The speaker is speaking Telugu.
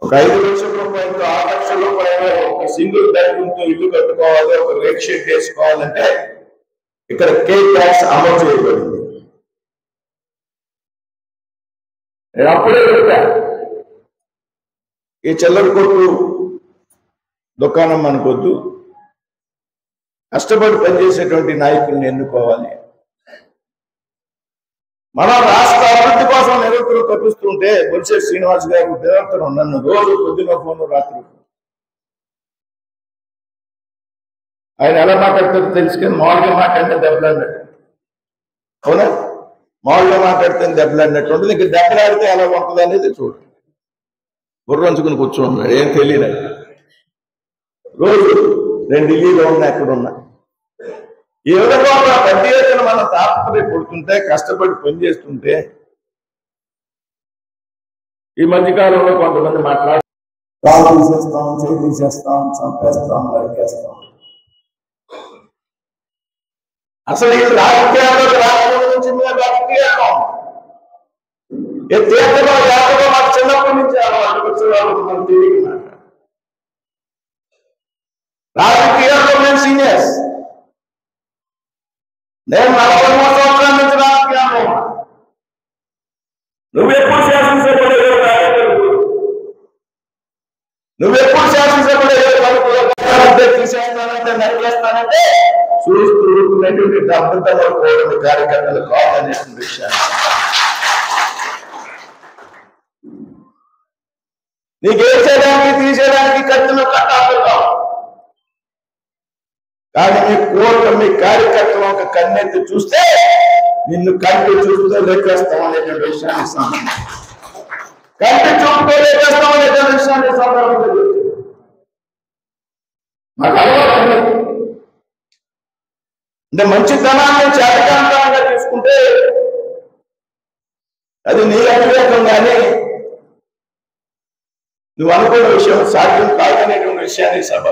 ఒక 5 లక్షల రూపాయలతో 6 లక్షల రూపాయలు ఒక సింగిల్ బెడ్రూమ్ తో ఇల్లు కట్టుకోవాలి, ఒక రేక్ షెడ్ వేసుకోవాలంటే ఇక్కడ కే ట్యాక్స్ అమలు చేయబడింది. నేను అప్పుడే చెప్పా, ఈ చిల్లర కొట్టు దుకాణం మనకొద్దు, కష్టపడి పనిచేసేటువంటి నాయకుల్ని ఎన్నుకోవాలి. మనం రాష్ట్ర అభివృద్ధి కోసం నిరంతరం తప్పిస్తుంటే బొలిశెట్టి శ్రీనివాస్ గారు నిరంతరం నన్ను రోజు పొద్దున ఫోన్ రాత్రి ఆయన ఎలా మాట్లాడతారో తెలుసు, కానీ మామూలుగా మాట్లాడితే దెబ్బలాడినట్టు. అవునా? మామూలుగా మాట్లాడితే దెబ్బలాడినట్టు ఉంటుంది. ఇంక దెబ్బలాడితే ఎలా ఉంటుంది అనేది చూడు. బుర్రంచుకుని కూర్చోన్నాడు, ఏం తెలియదు. రోజు 2 ఢిల్లీలో ఉన్నా, ఎక్కడున్నా ఈ విధంగా పెద్ద ఎత్తున మనం తాపత్రయపడుతుంటే, కష్టపడి పనిచేస్తుంటే, ఈ మధ్యకాలంలో కొంతమంది మాట్లాడి కాలు తీసేస్తాం, చేయి తీసేస్తాం, చంపేస్తాం, నరికేస్తాం. అసలు ఈ రాజకీయాల్లోకి రాష్ట్రం నుంచి మేము రాజకీయాలు తీర్థలో యాత్రలో మాకు చిన్నప్పటి నుంచి మనం తెలియదు. రాజకీయాల్లో మేము సీనియర్స్. నేను 43 సంవత్సరాల నుంచి రాజకీయాల్లో ఉన్నా. నువ్వెప్పుడు శాసనసభ్యుడు, నువ్వెప్పుడు శాసనసభ్యుడు తీసేస్తానంటే, నరికేస్తానంటే చూస్తూ ఊరుకునేటువంటి డబ్బుతో కోరిన కార్యకర్తలు కావాలనేటువంటి విషయాన్ని నీకు వేసేదానికి తీసేదానికి ఖర్చులు కట్టాలి కావు. కానీ మీ కార్యకర్తలు ఒక కన్నెత్తి చూస్తే నిన్ను కంటి చూస్తూ లెక్కేస్తామనేటువంటి విషయాన్ని కంటి చూపుతో లెక్కేస్తామనేటువంటి విషయాన్ని సందర్భంగా మాకు అలవాటు. అంటే మంచితనాన్ని చేతకాంతంగా తీసుకుంటే అది నీ అవివేకం, కానీ నువ్వు అనుకున్న విషయం సాధ్యం కాదనేటువంటి విషయాన్ని సభ